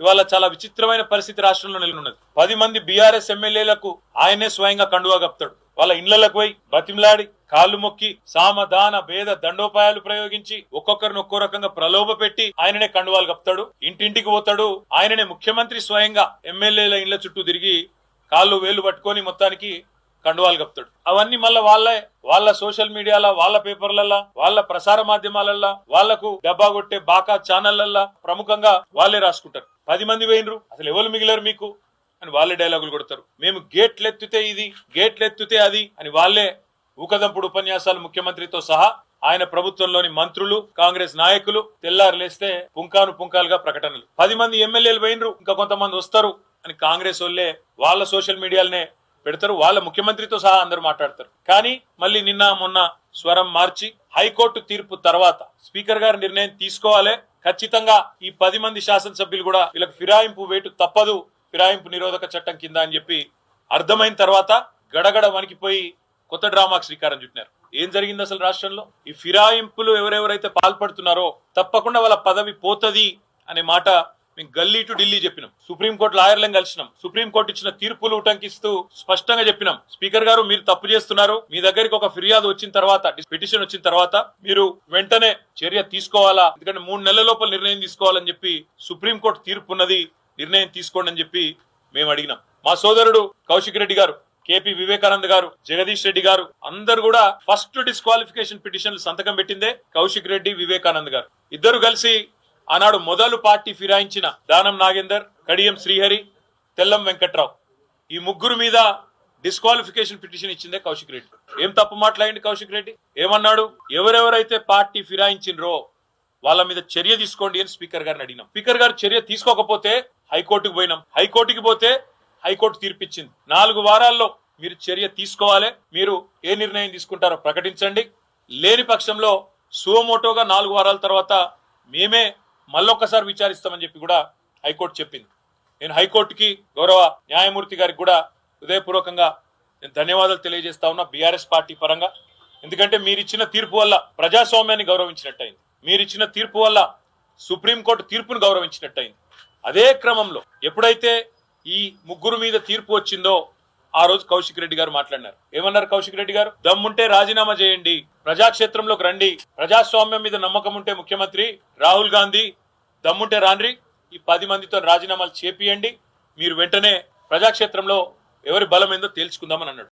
ఇవాళ చాలా విచిత్రమైన పరిస్థితి రాష్ట్రంలో నెలకొన్నది. 10 మంది బీఆర్ఎస్ ఎమ్మెల్యేలకు ఆయనే స్వయంగా కండువా కప్తాడు. వాళ్ళ ఇళ్లకు పోయి బతిమలాడి కాళ్ళు మొక్కి సామధాన భేద దండోపాయాలు ప్రయోగించి ఒక్కొక్కరిని ఒక్కో రకంగా ప్రలోభ పెట్టి ఆయననే కండువాలు కప్తాడు. ఇంటింటికి పోతాడు. ఆయననే ముఖ్యమంత్రి స్వయంగా ఎమ్మెల్యేల ఇళ్ల చుట్టూ తిరిగి కాళ్ళు వేలు పట్టుకొని మొత్తానికి కండువాలు కప్తాడు. అవన్నీ మళ్ళా వాళ్ళ సోషల్ మీడియాలో, వాళ్ళ పేపర్లల్లా, వాళ్ళ ప్రసార మాధ్యమాలల్లా, వాళ్లకు డబ్బా కొట్టే బాకా ఛానళ్లల్లా ప్రముఖంగా వాళ్ళే రాసుకుంటారు. 10 మంది పోయినరు, అసలు ఎవరు మిగిలారు మీకు అని వాళ్ళే డైలాగులు కొడతారు. మేము గేట్లెత్తితే ఇది, గేట్లెత్తితే అది అని వాళ్ళే ఊకదంపుడు ఉపన్యాసాలు ముఖ్యమంత్రితో సహా ఆయన ప్రభుత్వంలోని మంత్రులు, కాంగ్రెస్ నాయకులు తెల్లారు లేస్తే పుంకాలుగా ప్రకటనలు. 10 మంది ఎమ్మెల్యేలు పోయినరు, ఇంకా కొంతమంది వస్తారు అని కాంగ్రెస్ వాళ్ళే వాళ్ళ సోషల్ మీడియాలనే పెడతారు. వాళ్ళ ముఖ్యమంత్రితో సహా అందరూ మాట్లాడతారు. కానీ మళ్ళీ నిన్న మొన్న స్వరం మార్చి హైకోర్టు తీర్పు తర్వాత స్పీకర్ గారు నిర్ణయం తీసుకోవాలి, ఖచ్చితంగా ఈ 10 మంది శాసనసభ్యులు కూడా వీళ్ళకి ఫిరాయింపు వేటు తప్పదు, ఫిరాయింపు నిరోధక చట్టం కింద అని చెప్పి అర్థమైన తర్వాత గడగడ వణికిపోయి కొత్త డ్రామాకు శ్రీకారం చుట్టినారు. ఏం జరిగింది అసలు రాష్ట్రంలో? ఈ ఫిరాయింపులు ఎవరెవరైతే పాల్పడుతున్నారో తప్పకుండా వాళ్ళ పదవి పోతది అనే మాట మేము గల్లీ టు ఢిల్లీ చెప్పినాం. సుప్రీంకోర్టు లాయర్లను కలిసినాం. సుప్రీంకోర్టు ఇచ్చిన తీర్పులు ఉటంకిస్తూ స్పష్టంగా చెప్పినాం, స్పీకర్ గారు మీరు తప్పు చేస్తున్నారు, మీ దగ్గరికి ఒక ఫిర్యాదు వచ్చిన తర్వాత, పిటిషన్ వచ్చిన తర్వాత మీరు వెంటనే చర్య తీసుకోవాలా, ఎందుకంటే 3 నెలల లోపల నిర్ణయం తీసుకోవాలని చెప్పి సుప్రీంకోర్టు తీర్పు ఉన్నది, నిర్ణయం తీసుకోండి అని చెప్పి మేము అడిగినాం. మా సోదరుడు కౌశిక్ రెడ్డి గారు, కేపీ వివేకానంద్ గారు, జగదీష్ రెడ్డి గారు అందరు కూడా ఫస్ట్ డిస్క్వాలిఫికేషన్ పిటిషన్లు సంతకం పెట్టిందే కౌశిక్ రెడ్డి, వివేకానంద్ గారు. ఇద్దరు కలిసి ఆనాడు మొదలు పార్టీ ఫిరాయించిన దానం నాగేందర్, కడియం శ్రీహరి, తెల్లం వెంకట్రావు ఈ ముగ్గురు మీద డిస్క్వాలిఫికేషన్ పిటిషన్ ఇచ్చిందే కౌశిక్ రెడ్డి. ఏం తప్పు మాట్లాడింది కౌశిక్ రెడ్డి? ఏమన్నాడు? ఎవరెవరైతే పార్టీ ఫిరాయించినరో వాళ్ళ మీద చర్య తీసుకోండి అని స్పీకర్ గారిని అడిగినాం. స్పీకర్ గారు చర్య తీసుకోకపోతే హైకోర్టుకు పోయినాం. హైకోర్టుకి పోతే హైకోర్టు తీర్పిచ్చింది, 4 వారాల్లో మీరు చర్య తీసుకోవాలి, మీరు ఏ నిర్ణయం తీసుకుంటారో ప్రకటించండి, లేని పక్షంలో సుమోటోగా 4 వారాల తర్వాత మేమే మళ్ళొక్కసారి విచారిస్తామని చెప్పి కూడా హైకోర్టు చెప్పింది. నేను హైకోర్టుకి, గౌరవ న్యాయమూర్తి గారికి కూడా హృదయపూర్వకంగా నేను ధన్యవాదాలు తెలియజేస్తా ఉన్నా బీఆర్ఎస్ పార్టీ పరంగా. ఎందుకంటే మీరిచ్చిన తీర్పు వల్ల ప్రజాస్వామ్యాన్ని గౌరవించినట్టయింది, మీరిచ్చిన తీర్పు వల్ల సుప్రీంకోర్టు తీర్పును గౌరవించినట్టయింది. అదే క్రమంలో ఎప్పుడైతే ఈ ముగ్గురు మీద తీర్పు వచ్చిందో ఆ రోజు కౌశిక్ రెడ్డి గారు మాట్లాడినారు. ఏమన్నారు కౌశిక్ రెడ్డి గారు? దమ్ముంటే రాజీనామా చేయండి, ప్రజాక్షేత్రంలోకి రండి, ప్రజాస్వామ్యం మీద నమ్మకం ఉంటే ముఖ్యమంత్రి రాహుల్ గాంధీ దమ్ముంటే రాండ్రి, ఈ 10 మందితో రాజీనామాలు చేపియండి, మీరు వెంటనే ప్రజాక్షేత్రంలో ఎవరి బలం ఏందో తేల్చుకుందామని అన్నాడు.